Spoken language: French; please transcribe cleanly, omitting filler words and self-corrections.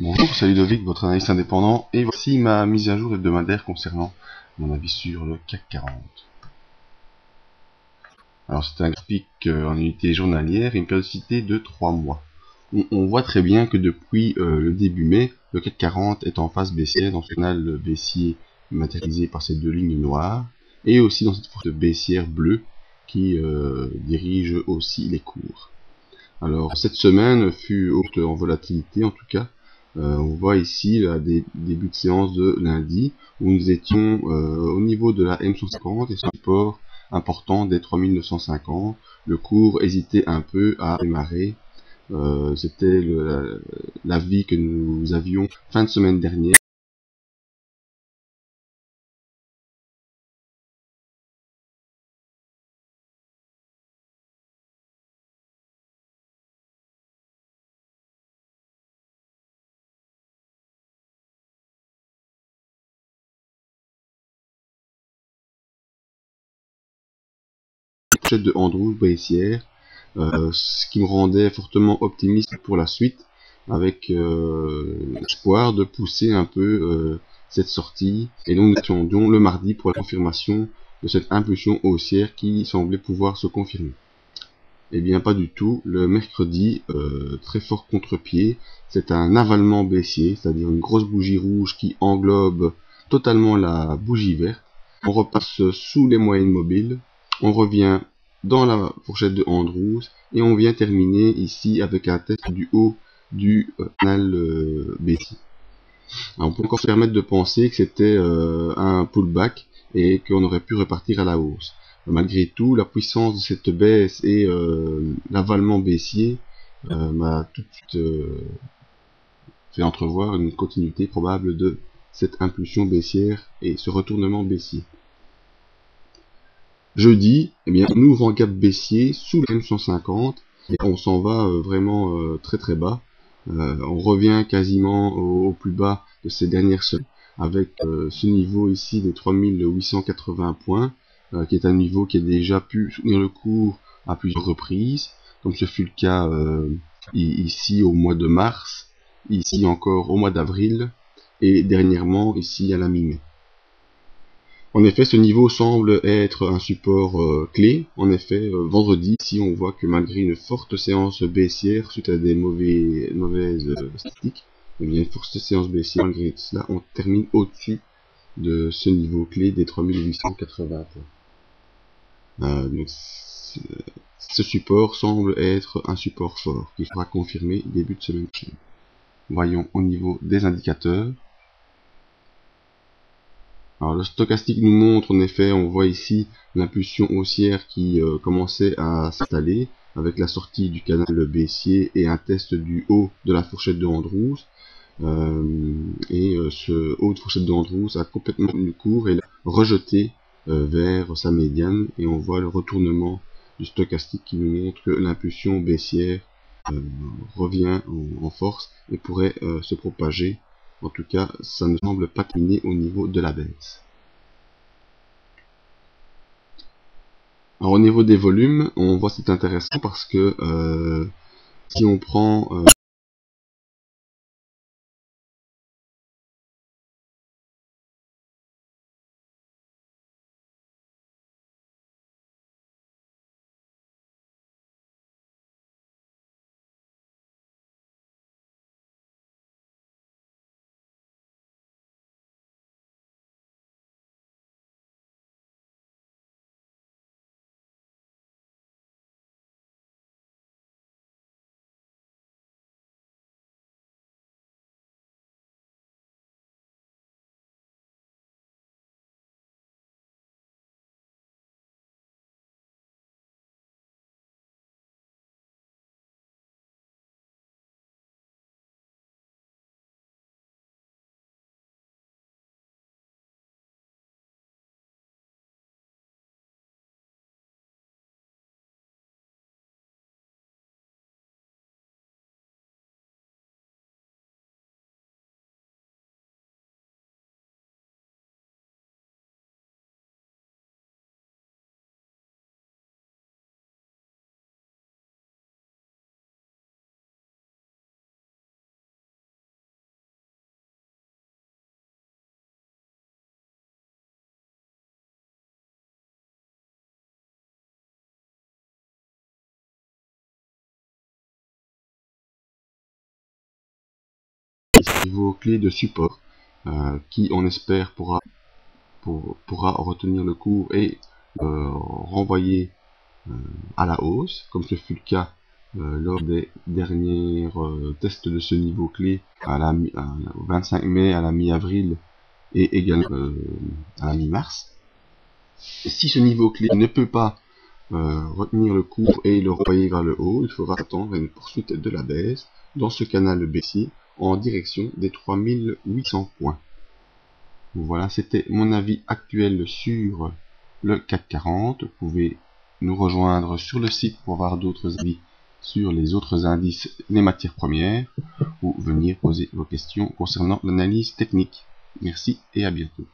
Bonjour, c'est Ludovic, votre analyste indépendant, et voici ma mise à jour hebdomadaire concernant mon avis sur le CAC 40. Alors c'est un graphique en unité journalière et une périodicité de 3 mois. On voit très bien que depuis le début mai, le CAC 40 est en phase baissière dans ce canal baissier matérialisé par ces deux lignes noires, et aussi dans cette forte baissière bleue qui dirige aussi les cours. Alors cette semaine fut haute en volatilité en tout cas. On voit ici des débuts de séance de lundi où nous étions au niveau de la M150 et son support important des 3950. Le cours hésitait un peu à démarrer. C'était l'avis que nous avions fin de semaine dernière. Pochette de Andrew baissière, ce qui me rendait fortement optimiste pour la suite, avec l'espoir de pousser un peu cette sortie, et donc nous attendions le mardi pour la confirmation de cette impulsion haussière qui semblait pouvoir se confirmer. Eh bien pas du tout, le mercredi, très fort contre-pied, c'est un avalement baissier, c'est-à-dire une grosse bougie rouge qui englobe totalement la bougie verte. On repasse sous les moyennes mobiles, on revient dans la fourchette de Andrews et on vient terminer ici avec un test du haut du canal baissier. Alors, on peut encore se permettre de penser que c'était un pullback et qu'on aurait pu repartir à la hausse. Malgré tout, la puissance de cette baisse et l'avalement baissier m'a tout de suite fait entrevoir une continuité probable de cette impulsion baissière et ce retournement baissier. Jeudi, eh bien, on ouvre en gap baissier sous le M150 et on s'en va vraiment très très bas. On revient quasiment au plus bas de ces dernières semaines avec ce niveau ici des 3880 points qui est un niveau qui a déjà pu soutenir le cours à plusieurs reprises, comme ce fut le cas ici au mois de mars, ici encore au mois d'avril et dernièrement ici à la mi-mai. En effet, ce niveau semble être un support clé. En effet, vendredi, ici, on voit que malgré une forte séance baissière suite à des mauvaises statistiques, eh bien, une forte séance baissière, malgré cela, on termine au-dessus de ce niveau clé des 3880 points. Donc, ce support semble être un support fort qui sera confirmé début de semaine prochaine. Voyons au niveau des indicateurs. Alors le stochastique nous montre en effet, on voit ici l'impulsion haussière qui commençait à s'installer avec la sortie du canal baissier et un test du haut de la fourchette de Andrews. Ce haut de fourchette de Andrews a complètement tenu le cours et l'a rejeté vers sa médiane et on voit le retournement du stochastique qui nous montre que l'impulsion baissière revient en force et pourrait se propager. En tout cas, ça ne semble pas terminer au niveau de la baisse. Alors au niveau des volumes, on voit c'est intéressant parce que si on prend niveau clé de support qui, on espère, pourra retenir le cours et renvoyer à la hausse, comme ce fut le cas lors des derniers tests de ce niveau clé au 25 mai, à la mi-avril et également à la mi-mars. Si ce niveau clé ne peut pas retenir le cours et le renvoyer vers le haut, il faudra attendre une poursuite de la baisse dans ce canal baissier en direction des 3800 points. Voilà, c'était mon avis actuel sur le CAC 40. Vous pouvez nous rejoindre sur le site pour avoir d'autres avis sur les autres indices des matières premières ou venir poser vos questions concernant l'analyse technique. Merci et à bientôt.